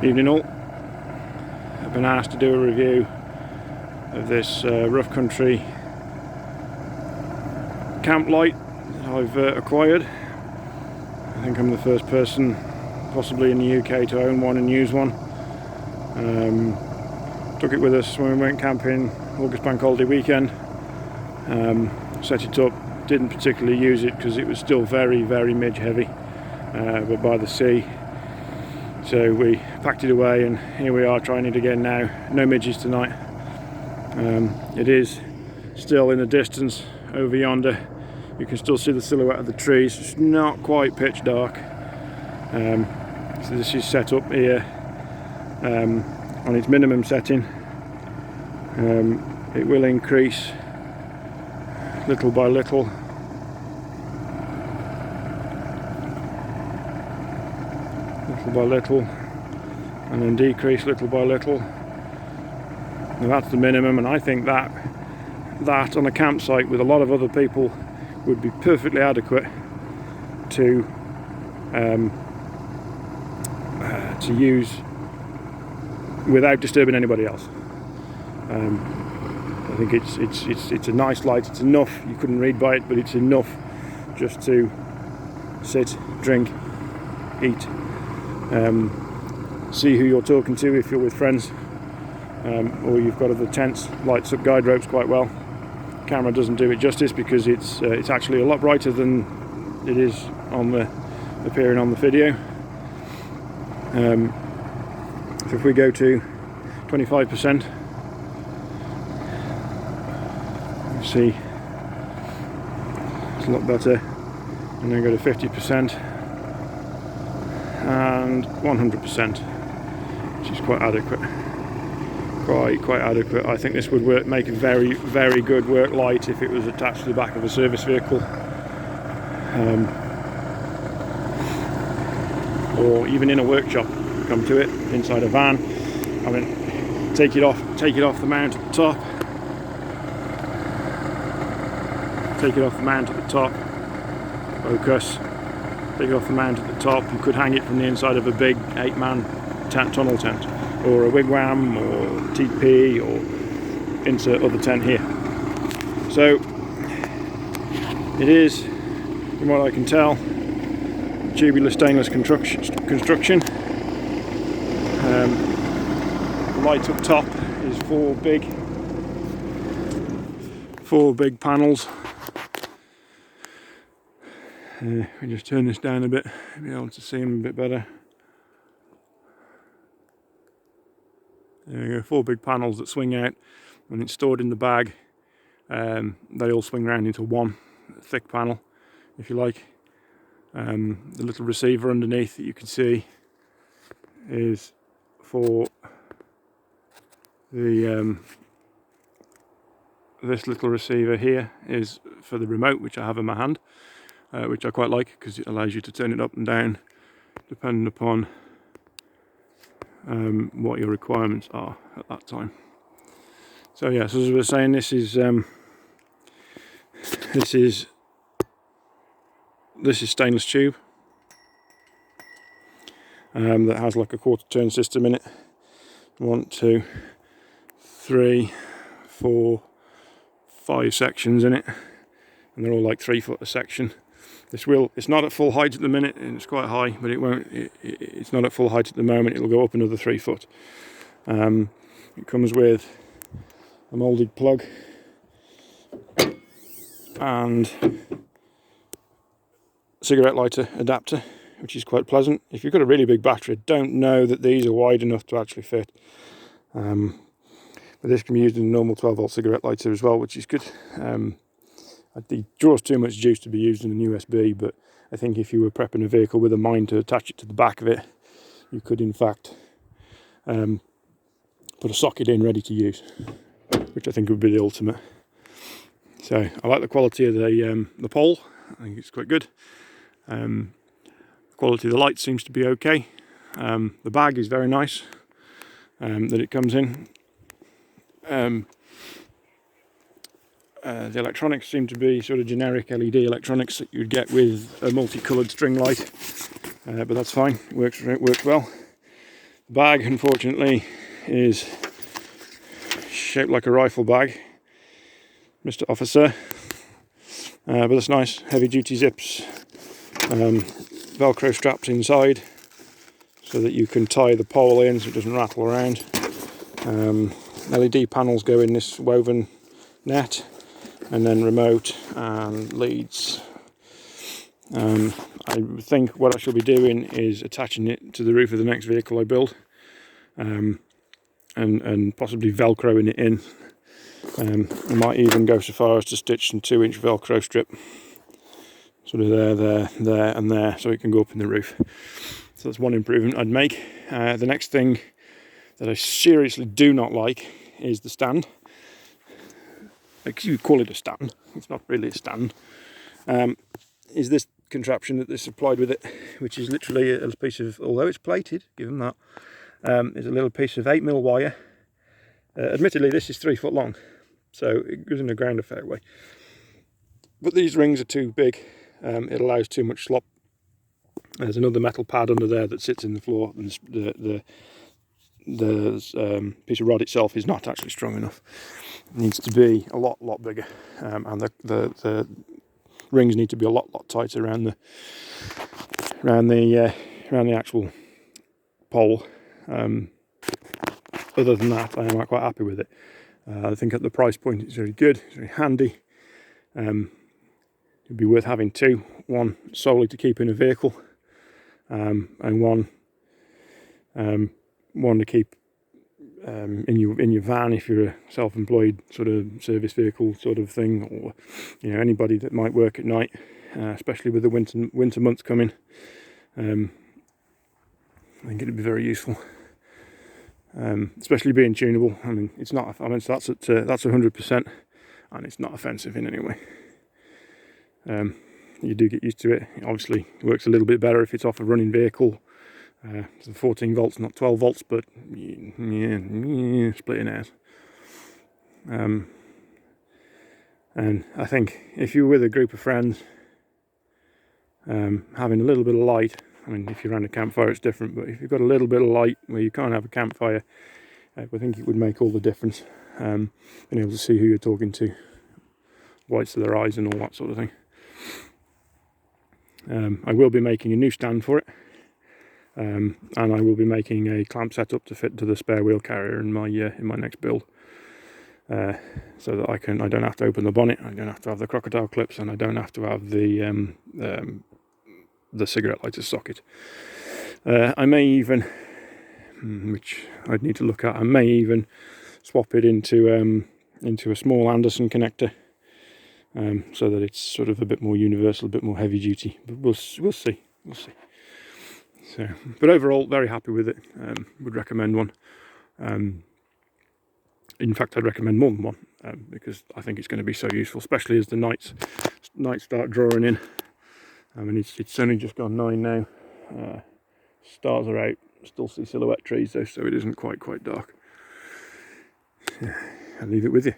Evening all. I've been asked to do a review of this rough country camp light that I've acquired. I think I'm the first person possibly in the UK to own one and use one. Took it with us when we went camping August bank holiday weekend. Set it up, didn't particularly use it because it was still very midge heavy, but by the sea. So we packed it away and here we are trying it again now. No midges tonight. It is still in the distance over yonder. You can still see the silhouette of the trees. It's not quite pitch dark. So this is set up here on its minimum setting. It will increase little by little. And then decrease little by little. Now that's the minimum, and I think that on a campsite with a lot of other people would be perfectly adequate to use without disturbing anybody else. I think it's a nice light. It's enough. You couldn't read by it, but it's enough just to sit, drink, eat. See who you're talking to if you're with friends, or you've got other tents. Lights up guide ropes quite well. Camera doesn't do it justice because it's actually a lot brighter than it is on the appearing on the video. So if we go to 25%, you see it's a lot better, and then go to 50%. And 100%, which is quite adequate. Quite adequate. I think this would make a very good work light if it was attached to the back of a service vehicle, or even in a workshop. Come to it inside a van. I mean, take it off the mount at the top. Take it off the mount at the top. Focus. Take it off the mount at the top. You could hang it from the inside of a big 8-man tunnel tent, or a wigwam, or TP, or insert other tent here. So it is, from what I can tell, tubular stainless construction. The light up top is four big panels. We just turn this down a bit, be able to see them a bit better. There we go, 4 big panels that swing out. When it's stored in the bag, they all swing round into one thick panel, if you like. The little receiver underneath that you can see is for the this little receiver here is for the remote, which I have in my hand. Which I quite like because it allows you to turn it up and down depending upon what your requirements are at that time. So yes, as I was saying, this is stainless tube that has like a quarter turn system in it. 1, 2, 3, 4, 5 sections in it, and they're all like 3 foot a section. It's not at full height at the minute, and it's quite high, but it's not at full height at the moment. It'll go up another 3 foot. It comes with a moulded plug and cigarette lighter adapter, which is quite pleasant. If you've got a really big battery, I don't know that these are wide enough to actually fit. But this can be used in a normal 12-volt cigarette lighter as well, which is good. It draws too much juice to be used in an USB, but I think if you were prepping a vehicle with a mine to attach it to the back of it, you could in fact put a socket in ready to use, which I think would be the ultimate. So I like the quality of the pole. I think it's quite good. The quality of the light seems to be okay. The bag is very nice that it comes in. The electronics seem to be sort of generic LED electronics that you'd get with a multicoloured string light, but that's fine. It works well. The bag, unfortunately, is shaped like a rifle bag, Mr. Officer, but that's nice. Heavy duty zips, Velcro straps inside so that you can tie the pole in so it doesn't rattle around. LED panels go in this woven net, and then remote and leads. I think what I shall be doing is attaching it to the roof of the next vehicle I build, and possibly velcroing it in. I might even go so far as to stitch some 2-inch velcro strip, sort of there and there, so it can go up in the roof. So that's one improvement I'd make. The next thing that I seriously do not like is the stand. You call it a stand, it's not really a stand. Is this contraption that they supplied with it, which is literally a piece of, although it's plated, give them that, is a little piece of 8mm wire. Admittedly, this is 3 foot long, so it goes in the ground a fair way. But these rings are too big, it allows too much slop. There's another metal pad under there that sits in the floor, and the piece of rod itself is not actually strong enough. It needs to be a lot bigger, and the rings need to be a lot tighter around the actual pole. Other than that, I am quite happy with it. I think at the price point it's very good, it's very handy. It'd be worth having two, one solely to keep in a vehicle, and one to keep in your van if you're a self-employed sort of service vehicle sort of thing, or anybody that might work at night, especially with the winter months coming. I think it'd be very useful, especially being tunable. I mean, it's not. I mean, so that's 100%, and it's not offensive in any way. You do get used to it. It obviously works a little bit better if it's off a running vehicle. So 14 volts, not 12 volts, but yeah, splitting hairs. And I think if you're with a group of friends, having a little bit of light, I mean, if you're around a campfire it's different, but if you've got a little bit of light where you can't have a campfire, I think it would make all the difference. Being able to see who you're talking to, whites of their eyes and all that sort of thing. I will be making a new stand for it. And I will be making a clamp setup to fit to the spare wheel carrier in my next build, so that I don't have to open the bonnet, I don't have to have the crocodile clips, and I don't have to have the cigarette lighter socket. I may even, which I'd need to look at, I may even swap it into a small Anderson connector, so that it's sort of a bit more universal, a bit more heavy duty. But we'll see. So, but overall, very happy with it. Would recommend one. In fact, I'd recommend more than one, because I think it's going to be so useful, especially as the nights start drawing in. I mean, it's only just gone 9 now. Stars are out. Still see silhouette trees though, so it isn't quite dark. Yeah, I'll leave it with you.